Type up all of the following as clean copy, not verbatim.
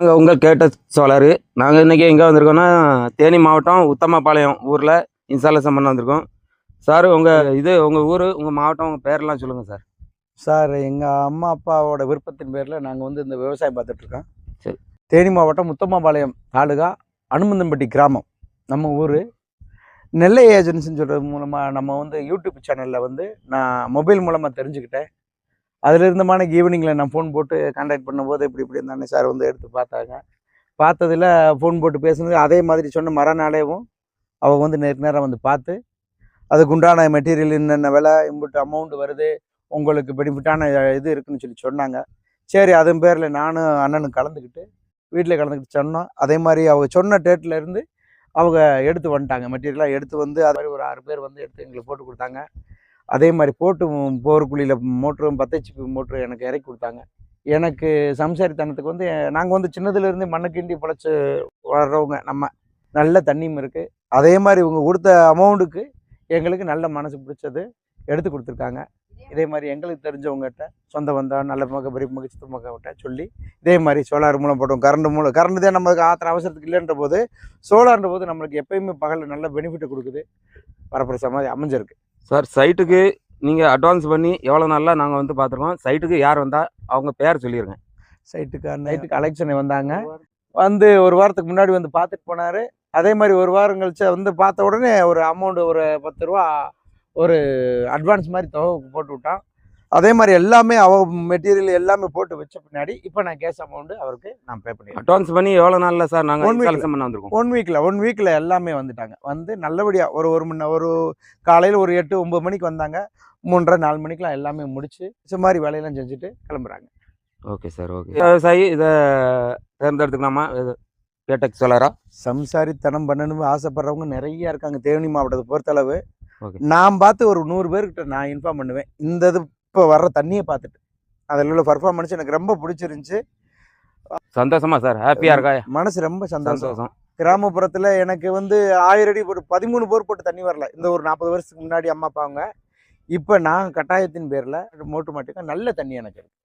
உங்கள் கேட்ட சோழர். நாங்கள் இன்றைக்கி எங்கே வந்திருக்கோன்னா, தேனி மாவட்டம் உத்தமபாளையம் ஊரில் இன்ஸ்டாலேஷன் பண்ண வந்திருக்கோம். சார் உங்கள் ஊர், உங்கள் மாவட்டம், உங்கள் பேரெல்லாம் சொல்லுங்கள் சார். சார், எங்கள் அம்மா அப்பாவோட விருப்பத்தின் பேரில் நாங்கள் வந்து இந்த விவசாயம் பார்த்துட்ருக்கோம். சரி. தேனி மாவட்டம் உத்தமபாளையம் தாலுகா அனுமந்தம்பட்டி கிராமம் நம்ம ஊர். நெல்லை ஏஜென்சின்னு சொல்கிறது மூலமாக நம்ம வந்து யூடியூப் சேனலில் வந்து நான் மொபைல் மூலமாக தெரிஞ்சுக்கிட்டேன். அதில் இருந்தமான ஈவினிங்கில் நான் ஃபோன் போட்டு கான்டாக்ட் பண்ணும்போது இப்படி இருந்தானே சார் வந்து எடுத்து பார்த்தாங்க. பார்த்ததில் ஃபோன் போட்டு பேசுனது அதே மாதிரி சொன்ன மறுநாளேவும் அவங்க வந்து நேரம் வந்து பார்த்து அதுக்குண்டான மெட்டீரியல் என்னென்ன விலை இம்புட்டு அமௌண்ட் வருது, உங்களுக்கு பெனிஃபிட்டான இது இருக்குதுன்னு சொன்னாங்க. சரி, அதன் பேரில் நானும் அண்ணனும் கலந்துக்கிட்டு வீட்டில் கலந்துக்கிட்டு சொன்னோம். அதே மாதிரி அவங்க சொன்ன டேட்டில் இருந்து அவங்க எடுத்து வந்துட்டாங்க. மெட்டீரியலாக எடுத்து வந்து அது மாதிரி ஒரு 6 பேர் வந்து எடுத்து எங்களுக்கு போட்டு கொடுத்தாங்க. அதே மாதிரி போட்டு போர் குழியில் மோட்டரும் 10 HP மோட்ரு எனக்கு இறக்கி கொடுத்தாங்க. எனக்கு சம்சாரித்தனத்துக்கு வந்து நாங்கள் வந்து சின்னதுலேருந்து மண்ணை கிண்டி பிழைச்சி வர்றவங்க. நம்ம நல்ல தண்ணியும் இருக்குது. அதே மாதிரி இவங்க கொடுத்த அமௌண்ட்டுக்கு எங்களுக்கு நல்ல மனசு பிடிச்சது எடுத்து கொடுத்துருக்காங்க. இதே மாதிரி எங்களுக்கு தெரிஞ்சவங்ககிட்ட சொந்த வந்தால் நல்ல பெரிய சித்து மகிட்ட சொல்லி இதே மாதிரி சோலார் மூலம் போட்டோம். கரண்ட் தான் நமக்கு ஆத்திர அவசரத்துக்கு இல்லைன்ற போது சோலார்ன்ற போது நம்மளுக்கு எப்பயுமே பகலில் நல்ல பெனிஃபிட்டை கொடுக்குது. வரப்பிரச மாதிரி அமைஞ்சிருக்கு. சார், சைட்டுக்கு நீங்கள் அட்வான்ஸ் பண்ணி எவ்வளோ நாளில் நாங்கள் வந்து பார்த்துருக்கோம். சைட்டுக்கு யார் வந்தால் அவங்க பேர் சொல்லிடுங்க. சைட்டுக்கு அலெக்ஷனை வந்தாங்க. வந்து ஒரு வாரத்துக்கு முன்னாடி வந்து பார்த்துட்டு போனார். அதே மாதிரி ஒரு வாரம் கழிச்சு வந்து பார்த்த உடனே ஒரு அமௌண்ட்டு ஒரு 10 ரூபா ஒரு அட்வான்ஸ் மாதிரி தொகை போட்டு விட்டான். அதே மாதிரி எல்லாமே மெட்டீரியல் எல்லாமே போட்டு வச்ச பின்னாடி இப்போ நான் கேஷ் அமௌண்ட்டு அவருக்கு நான் பே பண்ணி அட்வான்ஸ் பண்ணி எவ்வளோ நாளில் சார் நாங்கள் இன்ஸ்டாலேஷன் பண்ண வந்திருக்கோம்? 1 வீக்கில் எல்லாமே வந்துட்டாங்க. வந்து நல்லபடியாக ஒரு காலையில் ஒரு 8-9 மணிக்கு வந்தாங்க. 3:30-4 மணிக்கெலாம் எல்லாமே முடிச்சு இது மாதிரி வேலையெல்லாம் செஞ்சுட்டு கிளம்புறாங்க. Okay sir, okay. விவசாயி இதை தேர்ந்தெடுத்துக்கலாமா? கேட்டக் சோலாரா? சம்சாரித்தனம் பண்ணணும்னு ஆசைப்படுறவங்க நிறைய இருக்காங்க தேனி மாவட்டத்தை பொறுத்தளவு. நான் பார்த்து ஒரு 100 பேர்கிட்ட நான் இன்ஃபார்ம் பண்ணுவேன். இந்த இது இப்போ வர்ற தண்ணியை பார்த்துட்டு அதில் உள்ள பர்ஃபார்மன்ஸ் எனக்கு ரொம்ப பிடிச்சிருந்துச்சி. சந்தோஷமா சார்? ஹாப்பியாக இருக்கா? மனசு ரொம்ப சந்தோஷம். கிராமப்புறத்தில் எனக்கு வந்து 1000 அடி போட்டு 13 போர் போட்டு தண்ணி வரல. இந்த ஒரு 40 வருஷத்துக்கு முன்னாடி அம்மா அப்பாங்க. இப்போ நான் கட்டாயத்தின் பேரில் மோட்டு மாட்டுக்க நல்ல தண்ணி எனக்கு இருக்கு.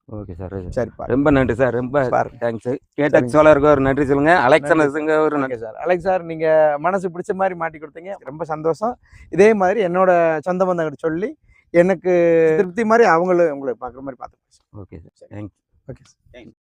ஓகே சார், சரிப்பா. ரொம்ப நன்றி சார், ரொம்ப தேங்க்ஸ். கேட்டக் சோலாருக்கு ஒரு நன்றி சொல்லுங்கள். அலெக்சாண்டருக்கு ஒரு நன்றி சார். அலெக்ஸ் சார், நீங்கள் மனசு பிடிச்ச மாதிரி மாட்டி கொடுத்தீங்க, ரொம்ப சந்தோஷம். இதே மாதிரி என்னோட சொந்த பந்தங்கிட்ட சொல்லி எனக்கு திருப்தி மாதிரி அவங்களும் உங்களை பார்க்குற மாதிரி பார்த்துக்கோங்க. Okay sir, thanks. Okay sir, thanks.